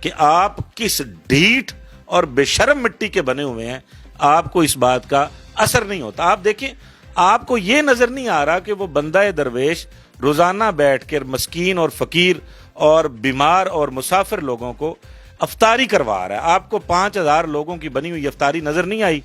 کہ آپ کس ڈھیٹ اور بے شرم مٹی کے بنے ہوئے ہیں، آپ کو اس بات کا اثر نہیں ہوتا. آپ دیکھیں، آپ کو یہ نظر نہیں آ رہا کہ وہ بندہ درویش روزانہ بیٹھ کر مسکین اور فقیر اور بیمار اور مسافر لوگوں کو افطاری کروا رہا ہے. آپ کو 5,000 لوگوں کی بنی ہوئی افطاری نظر نہیں آئی؟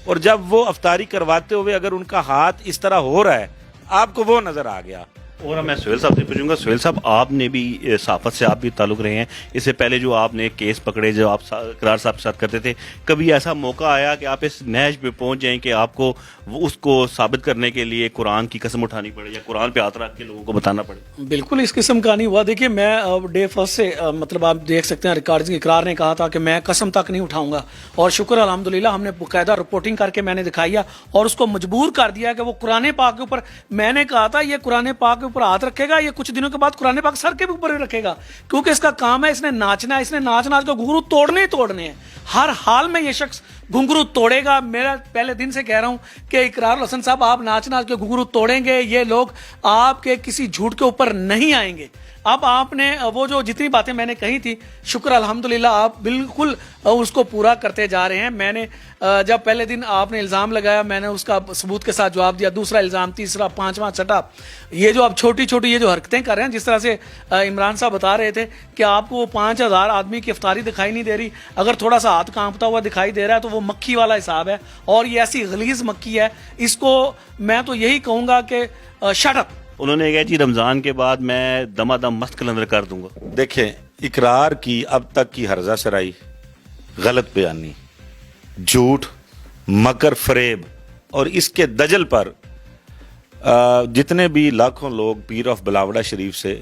اور جب وہ افطاری کرواتے ہوئے اگر ان کا ہاتھ اس طرح ہو رہا ہے، آپ کو وہ نظر آ گیا. اور میں سہیل صاحب سے پوچھوں گا، سہیل صاحب آپ نے بھی صحافت سے آپ بھی تعلق رہے ہیں، اس سے پہلے جو آپ نے کیس پکڑے جو آپ اقرار صاحب کے ساتھ کرتے تھے، کبھی ایسا موقع آیا کہ آپ اس نہج پہ پہنچ جائیں کہ آپ کو اس کو ثابت کرنے کے لیے قرآن کی قسم اٹھانی پڑے یا قرآن پہ ہاتھ رکھ کے لوگوں کو بتانا پڑے؟ بالکل اس قسم کا نہیں ہوا. دیکھیے میں ڈے فرسٹ سے مطلب آپ دیکھ سکتے ہیں ریکارڈنگ اقرار نے کہا تھا کہ میں قسم تک نہیں اٹھاؤں گا، اور شکر الحمدللہ ہم نے باقاعدہ رپورٹنگ کر کے میں نے دکھائی اور اس کو مجبور کر دیا کہ وہ قرآن پاک کے اوپر، میں نے کہا تھا یہ قرآن پاک کے اوپر ہاتھ رکھے گا، یہ کچھ دنوں کے بعد قرآن پاک سر کے بھی اوپر رکھے گا، کیونکہ اس کا کام ہے، اس نے ناچنا ہے، اس نے ناچ ناچ کے گھنگرو توڑنے ہی توڑنے ہیں. ہر حال میں یہ شخص گھنگرو توڑے گا. میرا پہلے دن سے کہہ رہا ہوں کہ اقرار الحسن صاحب آپ ناچ ناچ کے گھنگرو توڑیں گے، یہ لوگ آپ کے کسی جھوٹ کے اوپر نہیں آئیں گے. اب آپ نے وہ جو جتنی باتیں میں نے کہی تھی، شکر الحمدللہ آپ بالکل اس کو پورا کرتے جا رہے ہیں. میں نے جب پہلے دن آپ نے الزام لگایا، میں نے اس کا ثبوت کے ساتھ جواب دیا، دوسرا الزام، تیسرا، پانچواں، چھٹا. یہ جو آپ چھوٹی چھوٹی یہ جو حرکتیں کر رہے ہیں، جس طرح سے عمران صاحب بتا رہے تھے کہ آپ کو وہ 5,000 آدمی کی افطاری دکھائی نہیں دے رہی، اگر تھوڑا سا ہاتھ کانپتا ہوا دکھائی دے رہا ہے تو وہ مکھی والا حساب ہے، اور یہ ایسی غلیظ مکھی ہے. اس کو میں تو یہی کہوں گا کہ شٹ اپ. انہوں نے کہا جی رمضان کے بعد میں دما دم مست کلندر کر دوں گا. دیکھیں، اقرار کی اب تک کی ہرزہ سرائی، غلط بیانی، جھوٹ، مکر، فریب اور اس کے دجل پر جتنے بھی لاکھوں لوگ پیر آف بلاوڑا شریف سے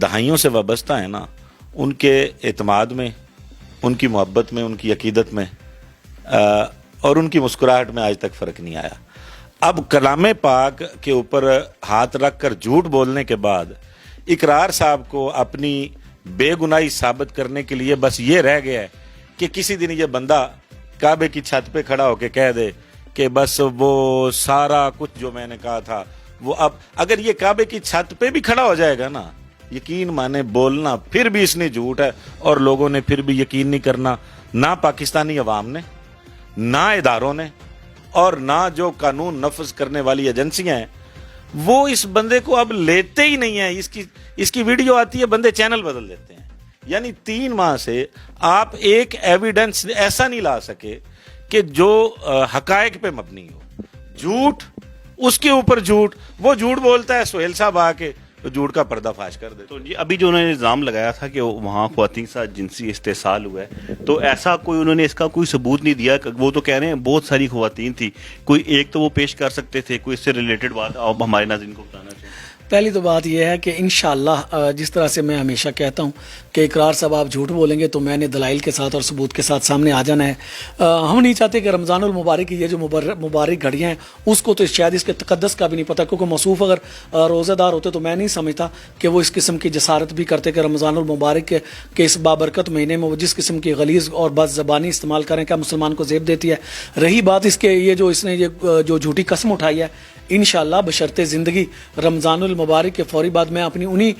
دہائیوں سے وابستہ ہیں نا، ان کے اعتماد میں، ان کی محبت میں، ان کی عقیدت میں اور ان کی مسکراہٹ میں آج تک فرق نہیں آیا. اب کلام پاک کے اوپر ہاتھ رکھ کر جھوٹ بولنے کے بعد اقرار صاحب کو اپنی بے گناہی ثابت کرنے کے لیے بس یہ رہ گیا ہے کہ کسی دن یہ بندہ کعبے کی چھت پہ کھڑا ہو کے کہہ دے کہ بس وہ سارا کچھ جو میں نے کہا تھا وہ اب اگر یہ کعبے کی چھت پہ بھی کھڑا ہو جائے گا نا، یقین مانے بولنا پھر بھی اس نے جھوٹ ہے اور لوگوں نے پھر بھی یقین نہیں کرنا، نہ پاکستانی عوام نے، نہ اداروں نے، اور نہ جو قانون نفذ کرنے والی ایجنسیاں ہیں، وہ اس بندے کو اب لیتے ہی نہیں ہیں. اس کی ویڈیو آتی ہے، بندے چینل بدل دیتے ہیں. یعنی 3 ماہ سے آپ ایک ایویڈنس ایسا نہیں لا سکے کہ جو حقائق پہ مبنی ہو. جھوٹ، اس کے اوپر جھوٹ، وہ جھوٹ بولتا ہے، سہیل صاحب آ کے تو جھوٹ کا پردہ فاش کر دے. تو جی ابھی جو انہوں نے الزام لگایا تھا کہ وہاں خواتین کے ساتھ جنسی استحصال ہوا ہے، تو ایسا کوئی انہوں نے اس کا کوئی ثبوت نہیں دیا. وہ تو کہہ رہے ہیں بہت ساری خواتین تھی، کوئی ایک تو وہ پیش کر سکتے تھے، کوئی اس سے ریلیٹڈ بات آپ ہمارے ناظرین کو بتانا چاہیں. پہلی تو بات یہ ہے کہ انشاءاللہ جس طرح سے میں ہمیشہ کہتا ہوں کہ اقرار صاحب آپ جھوٹ بولیں گے تو میں نے دلائل کے ساتھ اور ثبوت کے ساتھ سامنے آ جانا ہے. ہم نہیں چاہتے کہ رمضان المبارک کی یہ جو مبارک گھڑیاں ہیں اس کو تو شاید اس کے تقدس کا بھی نہیں پتہ، کیونکہ موصوف اگر روزہ دار ہوتے تو میں نہیں سمجھتا کہ وہ اس قسم کی جسارت بھی کرتے کہ رمضان المبارک کے اس بابرکت مہینے میں وہ جس قسم کی غلیظ اور بد زبانی استعمال کریں، کیا مسلمان کو زیب دیتی ہے. رہی بات اس کے یہ جو اس نے یہ جو جھوٹی قسم اٹھائی ہے، انشاءاللہ بشرط زندگی رمضان المبارک کے فوری بعد میں اپنی انہی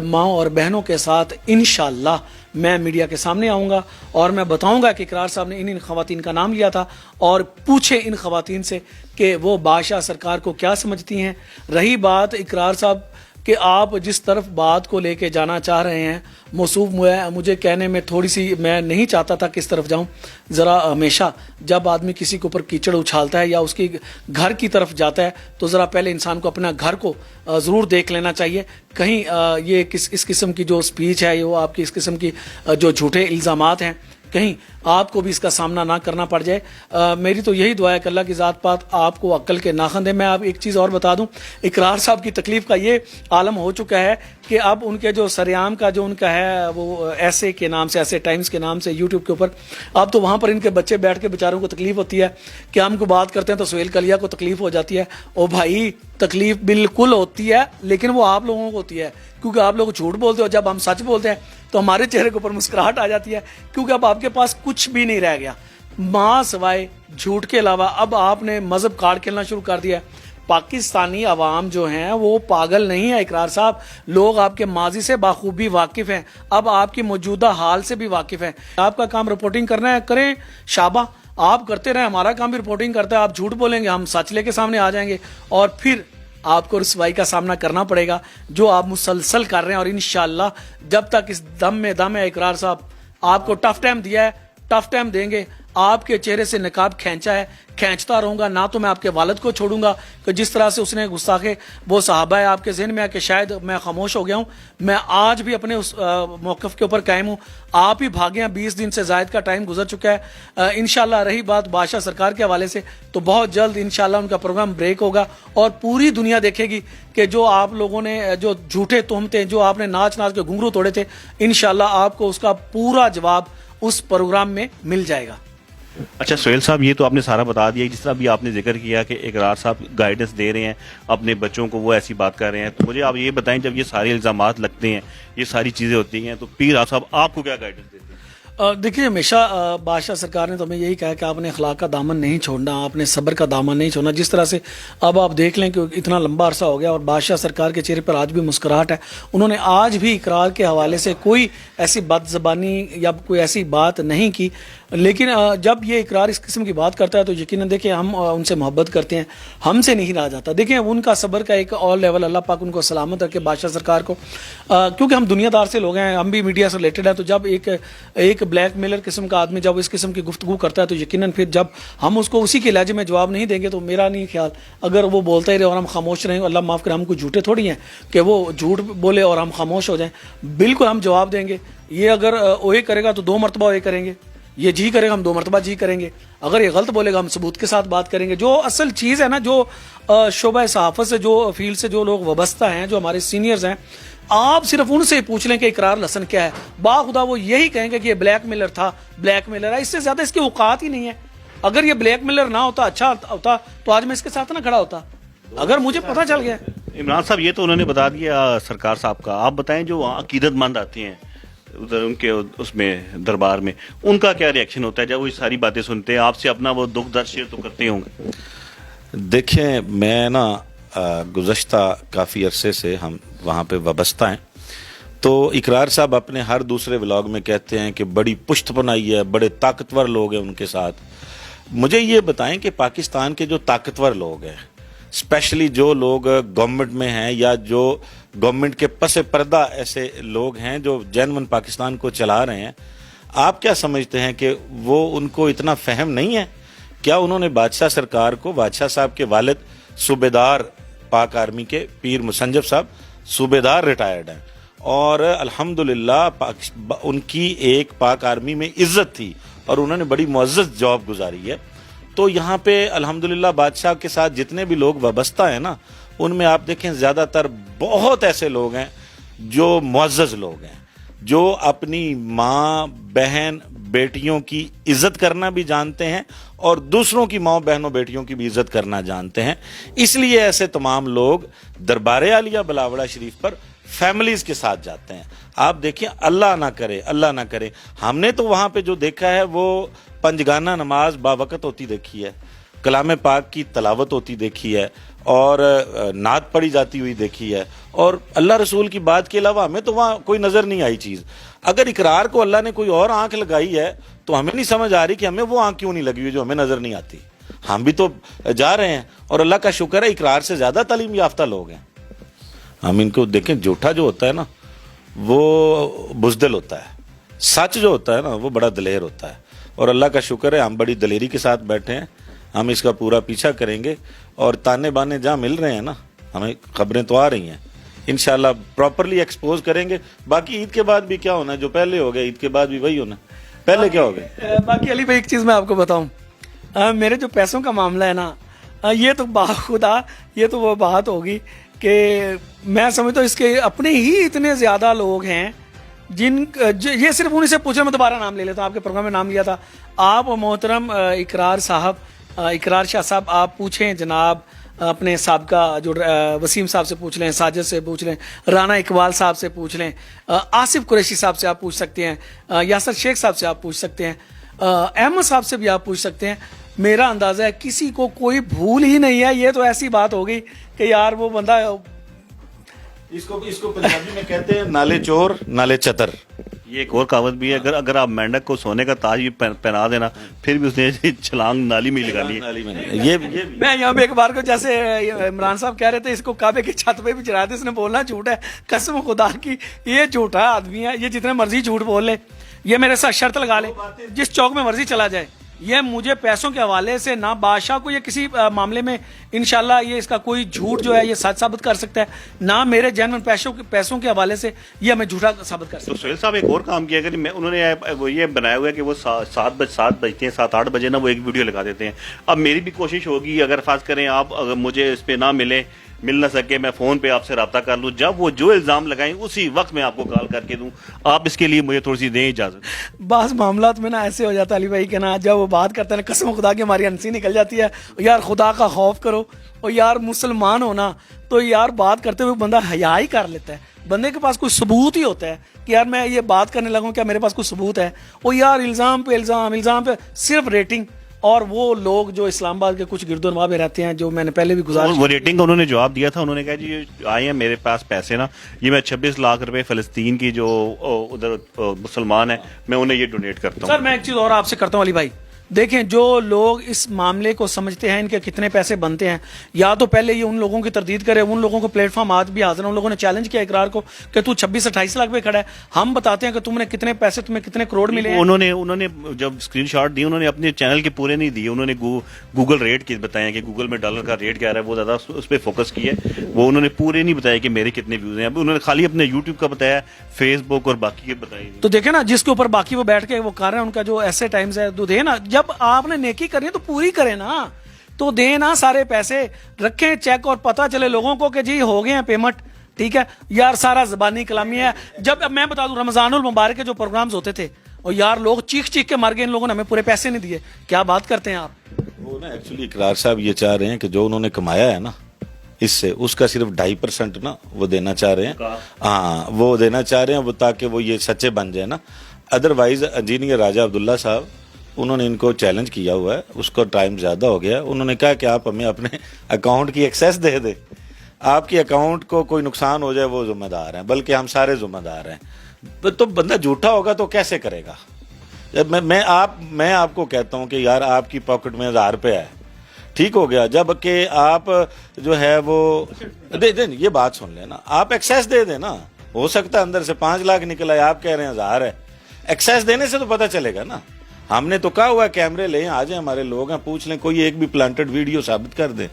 ماں اور بہنوں کے ساتھ انشاءاللہ میں میڈیا کے سامنے آؤں گا اور میں بتاؤں گا کہ اقرار صاحب نے ان خواتین کا نام لیا تھا، اور پوچھے ان خواتین سے کہ وہ بادشاہ سرکار کو کیا سمجھتی ہیں. رہی بات اقرار صاحب کہ آپ جس طرف بات کو لے کے جانا چاہ رہے ہیں، موصوف مجھے کہنے میں تھوڑی سی میں نہیں چاہتا تھا کس طرف جاؤں. ذرا ہمیشہ جب آدمی کسی کے اوپر کیچڑ اچھالتا ہے یا اس کی گھر کی طرف جاتا ہے تو ذرا پہلے انسان کو اپنا گھر کو ضرور دیکھ لینا چاہیے. کہیں یہ اس قسم کی جو سپیچ ہے، وہ آپ کی اس قسم کی جو جھوٹے الزامات ہیں، کہیں آپ کو بھی اس کا سامنا نہ کرنا پڑ جائے. میری تو یہی دعا ہے کہ اللہ کی ذات پات آپ کو عقل کے ناخن دے. میں آپ ایک چیز اور بتا دوں، اقرار صاحب کی تکلیف کا یہ عالم ہو چکا ہے کہ اب ان کے جو سریام کا جو ان کا ہے وہ ایسے کے نام سے، ایسے ٹائمز کے نام سے یوٹیوب کے اوپر، اب تو وہاں پر ان کے بچے بیٹھ کے بیچاروں کو تکلیف ہوتی ہے کہ ہم کو بات کرتے ہیں تو سہیل کلیا کو تکلیف ہو جاتی ہے. او بھائی تکلیف بالکل ہوتی ہے، لیکن وہ آپ لوگوں کو ہوتی ہے کیونکہ آپ لوگ جھوٹ بولتے ہو. جب ہم سچ بولتے ہیں تو ہمارے چہرے کے اوپر مسکراہٹ آ جاتی ہے، کیونکہ اب آپ کے پاس کچھ بھی نہیں رہ گیا ماں سوائے جھوٹ کے علاوہ. اب آپ نے مذہب کارڈ کھیلنا شروع کر دیا ہے. پاکستانی عوام جو ہیں وہ پاگل نہیں ہے اقرار صاحب. لوگ آپ کے ماضی سے بخوبی واقف ہیں, اب آپ کی موجودہ حال سے بھی واقف ہیں. آپ کا کام رپورٹنگ کرنا ہے, کریں, شابہ, آپ کرتے رہیں. ہمارا کام بھی رپورٹنگ کرتا ہے. آپ جھوٹ بولیں گے, ہم سچ لے کے سامنے آ جائیں گے, اور پھر آپ کو رسوائی کا سامنا کرنا پڑے گا جو آپ مسلسل کر رہے ہیں. اور انشاءاللہ جب تک اس دم میں دم ہے اقرار صاحب, آپ کو ٹف ٹائم دیا ہے, ٹف ٹائم دیں گے. آپ کے چہرے سے نقاب کھینچا ہے, کھینچتا رہوں گا. نہ تو میں آپ کے والد کو چھوڑوں گا کہ جس طرح سے اس نے گستاخے وہ صحابہ ہے آپ کے ذہن میں ہے کہ شاید میں خاموش ہو گیا ہوں. میں آج بھی اپنے اس موقف کے اوپر قائم ہوں. آپ ہی بھاگے ہیں, 20 دن سے زائد کا ٹائم گزر چکا ہے. انشاءاللہ رہی بات بادشاہ سرکار کے حوالے سے, تو بہت جلد انشاءاللہ ان کا پروگرام بریک ہوگا اور پوری دنیا دیکھے گی کہ جو آپ لوگوں نے جو جھوٹے تہمتیں, جو آپ نے ناچ ناچ کے گھنگرو توڑے تھے, انشاءاللہ آپ کو اس کا پورا جواب اس پروگرام میں مل جائے گا. اچھا سہیل صاحب, یہ تو آپ نے سارا بتا دیا. جس طرح بھی آپ نے ذکر کیا کہ اقرار صاحب گائیڈنس دے رہے ہیں اپنے بچوں کو, وہ ایسی بات کر رہے ہیں, تو مجھے آپ یہ بتائیں جب یہ سارے الزامات لگتے ہیں, یہ ساری چیزیں ہوتی ہیں, تو پیر صاحب آپ کو کیا گائیڈنس دیتے ہیں؟ دیکھیے ہمیشہ بادشاہ سرکار نے تو ہمیں یہی کہا کہ آپ نے اخلاق کا دامن نہیں چھوڑنا, آپ نے صبر کا دامن نہیں چھوڑنا. جس طرح سے اب آپ دیکھ لیں کہ اتنا لمبا عرصہ ہو گیا اور بادشاہ سرکار کے چہرے پر آج بھی مسکراہٹ ہے. انہوں نے آج بھی اقرار کے حوالے سے کوئی ایسی بد زبانی یا کوئی ایسی بات نہیں کی. لیکن جب یہ اقرار اس قسم کی بات کرتا ہے تو یقیناً دیکھیں ہم ان سے محبت کرتے ہیں, ہم سے نہیں رہا جاتا. دیکھیں ان کا صبر کا ایک اور لیول, اللہ پاک ان کو سلامت رکھے بادشاہ سرکار کو, کیونکہ ہم دنیا دار سے لوگ ہیں, ہم بھی میڈیا سے ریلیٹڈ ہیں. تو جب ایک بلیک میلر قسم کا آدمی جب اس قسم کی گفتگو کرتا ہے تو یقیناً پھر جب ہم اس کو اسی کے لہجے میں جواب نہیں دیں گے تو میرا نہیں خیال, اگر وہ بولتا ہی رہے اور ہم خاموش رہیں, اللہ معاف کرے, ہم کو جھوٹے تھوڑی ہیں کہ وہ جھوٹ بولے اور ہم خاموش ہو جائیں. بالکل ہم جواب دیں گے. یہ اگر اوے کرے گا تو 2 مرتبہ اوے کریں گے, یہ جی کرے گا ہم 2 مرتبہ جی کریں گے, اگر یہ غلط بولے گا ہم ثبوت کے ساتھ بات کریں گے. جو اصل چیز ہے نا, جو شعبہ صحافت سے, جو فیلڈ سے جو لوگ وابستہ ہیں, جو ہمارے سینئرز ہیں, آپ صرف ان سے ہی پوچھ لیں کہ اقرار لسن کیا ہے. باخدا وہ یہی کہیں گے کہ یہ بلیک میلر تھا, بلیک میلر ہے. اس سے زیادہ اس کی اوقات ہی نہیں ہے. اگر یہ بلیک میلر نہ ہوتا, اچھا ہوتا, تو آج میں اس کے ساتھ نہ کھڑا ہوتا, اگر مجھے پتہ چل گیا. عمران صاحب یہ تو انہوں نے بتا دیا سرکار صاحب کا. آپ بتائیں جو عقیدت مند آتے ہیں ادھر ان کے اس میں دربار میں, ان کا کیا ری ایکشن ہوتا ہے جب وہ ساری باتیں سنتے ہیں؟ آپ سے اپنا وہ دکھ درد شیئر تو کرتے ہوں گے. دیکھیں میں نا گزشتہ کافی عرصے سے ہم وہاں پہ وابستہ ہیں. تو اقرار صاحب اپنے ہر دوسرے ولاگ میں کہتے ہیں کہ بڑی پشت پنائی ہے, بڑے طاقتور لوگ ہیں ان کے ساتھ. مجھے یہ بتائیں کہ پاکستان کے جو طاقتور لوگ ہیں, اسپیشلی جو لوگ گورنمنٹ میں ہیں یا جو گورنمنٹ کے پس پردہ ایسے لوگ ہیں جو جینون پاکستان کو چلا رہے ہیں, آپ کیا سمجھتے ہیں کہ وہ ان کو اتنا فہم نہیں ہے؟ کیا انہوں نے بادشاہ سرکار کو, بادشاہ صاحب کے والد صوبیدار پاک آرمی کے پیر مسنجب صاحب صوبیدار ریٹائرڈ ہیں, اور الحمدللہ ان کی ایک پاک آرمی میں عزت تھی اور انہوں نے بڑی معزز جاب گزاری ہے. تو یہاں پہ الحمدللہ بادشاہ کے ساتھ جتنے بھی لوگ وابستہ ہیں نا, ان میں آپ دیکھیں زیادہ تر بہت ایسے لوگ ہیں جو معزز لوگ ہیں, جو اپنی ماں بہن بیٹیوں کی عزت کرنا بھی جانتے ہیں اور دوسروں کی ماں بہنوں بیٹیوں کی بھی عزت کرنا جانتے ہیں. اس لیے ایسے تمام لوگ دربار عالیہ بلاوڑا شریف پر فیملیز کے ساتھ جاتے ہیں. آپ دیکھیں, اللہ نہ کرے, ہم نے تو وہاں پہ جو دیکھا ہے وہ پنجگانہ نماز باوقت ہوتی دیکھی ہے, کلام پاک کی تلاوت ہوتی دیکھی ہے, اور نعت پڑھی جاتی ہوئی دیکھی ہے, اور اللہ رسول کی بات کے علاوہ ہمیں تو وہاں کوئی نظر نہیں آئی چیز. اگر اقرار کو اللہ نے کوئی اور آنکھ لگائی ہے تو ہمیں نہیں سمجھ آ رہی کہ ہمیں وہ آنکھ کیوں نہیں لگی ہوئی جو ہمیں نظر نہیں آتی. ہم بھی تو جا رہے ہیں, اور اللہ کا شکر ہے اقرار سے زیادہ تعلیم یافتہ لوگ ہیں. ہم ان کو دیکھیں, جھوٹا جو ہوتا ہے نا وہ بزدل ہوتا ہے, سچ جو ہوتا ہے نا وہ بڑا دلیر ہوتا ہے. اور اللہ کا شکر ہے ہم بڑی دلیری کے ساتھ بیٹھے ہیں, ہم اس کا پورا پیچھا کریں گے, اور تانے بانے جہاں مل رہے ہیں نا, ہمیں خبریں تو آ رہی ہیں, انشاءاللہ پراپرلی ایکسپوز کریں گے. باقی عید کے بعد بھی کیا ہونا ہے, جو پہلے ہو گیا عید کے بعد بھی وہی ہونا ہے. پہلے کیا ہو گیا؟ باقی علی بھائی ایک چیز میں آپ کو بتاؤں, میرے جو پیسوں کا معاملہ ہے نا, یہ تو باخدا یہ تو وہ بات ہوگی کہ میں سمجھتا ہوں اس کے اپنے ہی اتنے زیادہ لوگ ہیں یہ صرف انہیں سے پوچھیں. میں دوبارہ نام لے لیتا ہوں, آپ کے پروگرام میں نام لیا تھا. آپ محترم اقرار شاہ صاحب, آپ پوچھیں جناب اپنے سابقہ جو وسیم صاحب سے پوچھ لیں, ساجد سے پوچھ لیں, رانا اقبال صاحب سے پوچھ لیں, آصف قریشی صاحب سے آپ پوچھ سکتے ہیں, یاسر شیخ صاحب سے آپ پوچھ سکتے ہیں, احمد صاحب سے بھی آپ پوچھ سکتے ہیں. میرا اندازہ ہے کسی کو کوئی بھول ہی نہیں ہے. یہ تو ایسی بات ہو گئی کہ یار وہ بندہ اس کو پنجابی میں کہتے ہیں نالے چور نالے چتر. یہ ایک اور کہاوت بھی ہے, اگر آپ مینڈک کو سونے کا تاج بھی پہنا دینا پھر بھی اس نے چھلانگ نالی میں لگانی ہے. یہ میں یہاں پہ ایک بار کو جیسے عمران صاحب کہہ رہے تھے اس کو کعبے کی چھت پہ بھی چڑھا دے, اس نے بولنا جھوٹ ہے. قسم خدا کی یہ جھوٹا آدمی ہے, یہ جتنے مرضی جھوٹ بول لے. یہ میرے ساتھ شرط لگا لے جس چوک میں مرضی چلا جائے, یہ مجھے پیسوں کے حوالے سے نہ بادشاہ کو یہ کسی معاملے میں انشاءاللہ یہ اس کا کوئی جھوٹ جو ہے یہ سچ ثابت کر سکتا ہے, نہ میرے جینوئن پیسوں کے حوالے سے یہ ہمیں جھوٹا ثابت کر سکتا ہے. تو سہیل صاحب ایک اور کام کیا کہ انہوں نے وہ یہ بنایا ہوا ہے کہ وہ 7 بجتے ہیں 7-8 بجے نا وہ ایک ویڈیو لگا دیتے ہیں. اب میری بھی کوشش ہوگی اگر فرض کریں آپ اگر مجھے اس پہ نہ مل نہ سکے, میں فون پہ آپ سے رابطہ کر لوں, جب وہ جو الزام لگائیں اسی وقت میں آپ کو کال کر کے دوں. آپ اس کے لیے مجھے تھوڑی سی دیں اجازت. بعض معاملات میں نا ایسے ہو جاتا ہے علی بھائی کہ نا جب وہ بات کرتے ہیں قسم خدا کی ہماری ہنسی نکل جاتی ہے. یار خدا کا خوف کرو, اور یار مسلمان ہونا تو یار بات کرتے ہوئے بندہ حیا ہی کر لیتا ہے. بندے کے پاس کوئی ثبوت ہی ہوتا ہے کہ یار میں یہ بات کرنے لگا ہوں, کیا میرے پاس کوئی ثبوت ہے؟ اور یار الزام پہ صرف ریٹنگ. اور وہ لوگ جو اسلام آباد کے کچھ گرد و نواح میں رہتے ہیں, جو میں نے پہلے بھی گزارش, وہ ریٹنگ کا انہوں نے جواب دیا تھا. انہوں نے کہا جی آئے ہیں میرے پاس پیسے نا, یہ میں 26 لاکھ روپے فلسطین کی جو ادھر مسلمان ہیں میں انہیں یہ ڈونیٹ کرتا ہوں. سر میں ایک چیز اور آپ سے کرتا ہوں علی بھائی, دیکھیں جو لوگ اس معاملے کو سمجھتے ہیں ان کے کتنے پیسے بنتے ہیں, یا تو پہلے یہ ان لوگوں کی تردید کرے. ان لوگوں کو پلیٹ فارم آج بھی حاضر ہیں, ان لوگوں نے چیلنج کیا اقرار کو کہ تو 26-28 لاکھ پہ کھڑا ہے, ہم بتاتے ہیں کہ تم نے کتنے پیسے, تمہیں کتنے کروڑ ملے ہیں. انہوں نے جب اسکرین شاٹ دی انہوں نے اپنے چینل کے پورے نہیں دیے, انہوں نے گوگل ریٹ کی بتایا کہ گوگل میں ڈالر کا ریٹ کیا رہا ہے, وہ زیادہ اس پہ فوکس کیا ہے. وہ انہوں نے پورے نہیں بتایا کہ میرے کتنے ویوز ہیں, انہوں نے خالی اپنے یوٹیوب کا بتایا, فیس بک اور باقی کے بتائی. تو دیکھیں نا جس کے اوپر باقی وہ بیٹھ کے وہ کر رہے ہیں, ان کا جو ایسے ٹائمز ہے تو دے نا, جب آپ نے نیکی کرنی ہے تو پوری کریں نا, تو دیں نا سارے پیسے, رکھیں چیک اور پتہ چلے لوگوں کو کہ جی ہو گئے ہیں پیمنٹ. ٹھیک ہے یار, سارا زبانی کلامی ہے. جب اب میں بتا دوں رمضان المبارک کے جو پروگرامز ہوتے تھے, اور یار لوگ چیخ کے مر گئے, ان لوگوں نے ہمیں پورے پیسے نہیں دیے. کیا بات کرتے ہیں آپ؟ وہ نا ایکچولی اقرار صاحب یہ چاہ رہے ہیں کہ جو انہوں نے کمایا ہے نا اس سے, اس کا صرف 2.5% نا وہ دینا چاہ رہے ہیں. ہاں وہ دینا چاہ رہے ہیں وہ, تاکہ وہ یہ سچے بن جائے نا. ادروائز انجینئر راجہ عبداللہ صاحب انہوں نے ان کو چیلنج کیا ہوا ہے, اس کو ٹائم زیادہ ہو گیا. انہوں نے کہا کہ آپ ہمیں اپنے اکاؤنٹ کی ایکسیس دے دیں, آپ کی اکاؤنٹ کو کوئی نقصان ہو جائے وہ ذمہ دار ہیں, بلکہ ہم سارے ذمہ دار ہیں. تو بندہ جھوٹا ہوگا تو کیسے کرے گا؟ جب میں آپ کو کہتا ہوں کہ یار آپ کی پاکٹ میں 1000 روپے ہے, ٹھیک ہو گیا, جب کہ آپ جو ہے وہ دے دیں, یہ بات سن لینا, آپ ایکسیس دے دیں نا. ہو سکتا ہے اندر سے 5 لاکھ نکلا ہے, آپ کہہ رہے ہیں 1000 ہے. ایکسیس دینے سے تو پتہ چلے گا نا. ہم نے تو کہا ہوا ہے کیمرے لیں, آ جائیں, ہمارے لوگ ہیں, پوچھ لیں, کوئی ایک بھی پلانٹڈ ویڈیو ثابت کر دیں,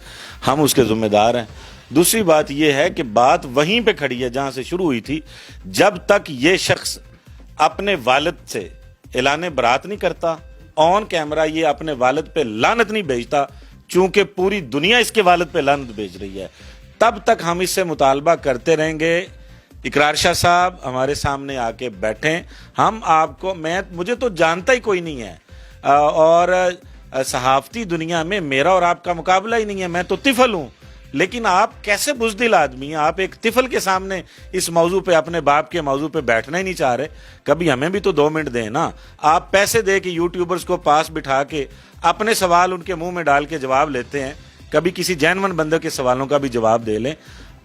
ہم اس کے ذمہ دار ہیں. دوسری بات یہ ہے کہ بات وہیں پہ کھڑی ہے جہاں سے شروع ہوئی تھی. جب تک یہ شخص اپنے والد سے اعلان برات نہیں کرتا, آن کیمرہ یہ اپنے والد پہ لعنت نہیں بھیجتا, چونکہ پوری دنیا اس کے والد پہ لعنت بھیج رہی ہے, تب تک ہم اس سے مطالبہ کرتے رہیں گے. اقرار شاہ صاحب ہمارے سامنے آ کے بیٹھیں, ہم آپ کو, مجھے تو جانتا ہی کوئی نہیں ہے, اور صحافتی دنیا میں میرا اور آپ کا مقابلہ ہی نہیں ہے. میں تو طفل ہوں, لیکن آپ کیسے بزدل آدمی ہیں, آپ ایک طفل کے سامنے اس موضوع پہ, اپنے باپ کے موضوع پہ بیٹھنا ہی نہیں چاہ رہے. کبھی ہمیں بھی تو 2 منٹ دیں نا. آپ پیسے دے کے یوٹیوبرز کو پاس بٹھا کے اپنے سوال ان کے منہ میں ڈال کے جواب لیتے ہیں, کبھی کسی جینون بندے کے سوالوں کا بھی جواب دے لیں,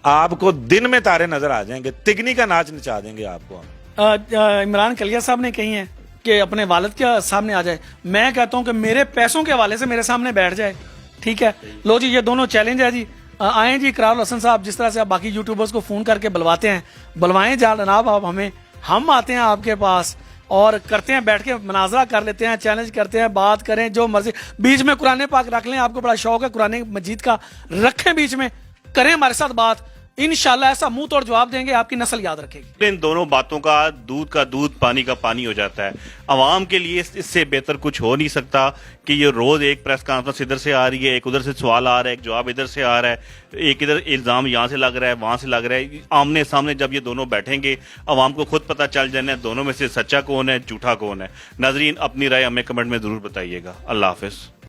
آپ کو دن میں تارے نظر آ جائیں گے, تگنی کا ناچ نچا دیں گے آپ کو. عمران کلیا صاحب نے کہی ہیں کہ اپنے والد کے سامنے آ جائے. میں کہتا ہوں کہ میرے پیسوں کے حوالے سے میرے سامنے بیٹھ جائے. ٹھیک ہے, لو جی یہ دونوں چیلنج ہے جی. آئیں جی اقرار الحسن صاحب, جس طرح سے آپ باقی یوٹیوبرز کو فون کر کے بلواتے ہیں, بلوائیں جناب آپ ہمیں, ہم آتے ہیں آپ کے پاس اور کرتے ہیں, بیٹھ کے مناظرہ کر لیتے ہیں, چیلنج کرتے ہیں, بات کریں جو مرضی. بیچ میں قرآن پاک رکھ لیں, آپ کو بڑا شوق ہے قرآن مجید کا, رکھیں بیچ میں, کریں ہمارے ساتھ بات, انشاءاللہ ایسا منہ توڑ جواب دیں گے, آپ کی نسل یاد رکھے گی. ان دونوں باتوں کا دودھ پانی کا پانی ہو جاتا ہے. عوام کے لیے اس سے بہتر کچھ ہو نہیں سکتا کہ یہ روز ایک پریس کانفرنس ادھر سے آ رہی ہے, ایک ادھر سے سوال آ رہا ہے, ایک جواب ادھر سے آ رہا ہے, ایک ادھر الزام یہاں سے لگ رہا ہے, وہاں سے لگ رہا ہے. آمنے سامنے جب یہ دونوں بیٹھیں گے عوام کو خود پتہ چل جانا ہے دونوں میں سے سچا کون ہے, جھوٹا کون ہے. ناظرین اپنی رائے ہمیں کمنٹ میں ضرور بتائیے گا. اللہ حافظ.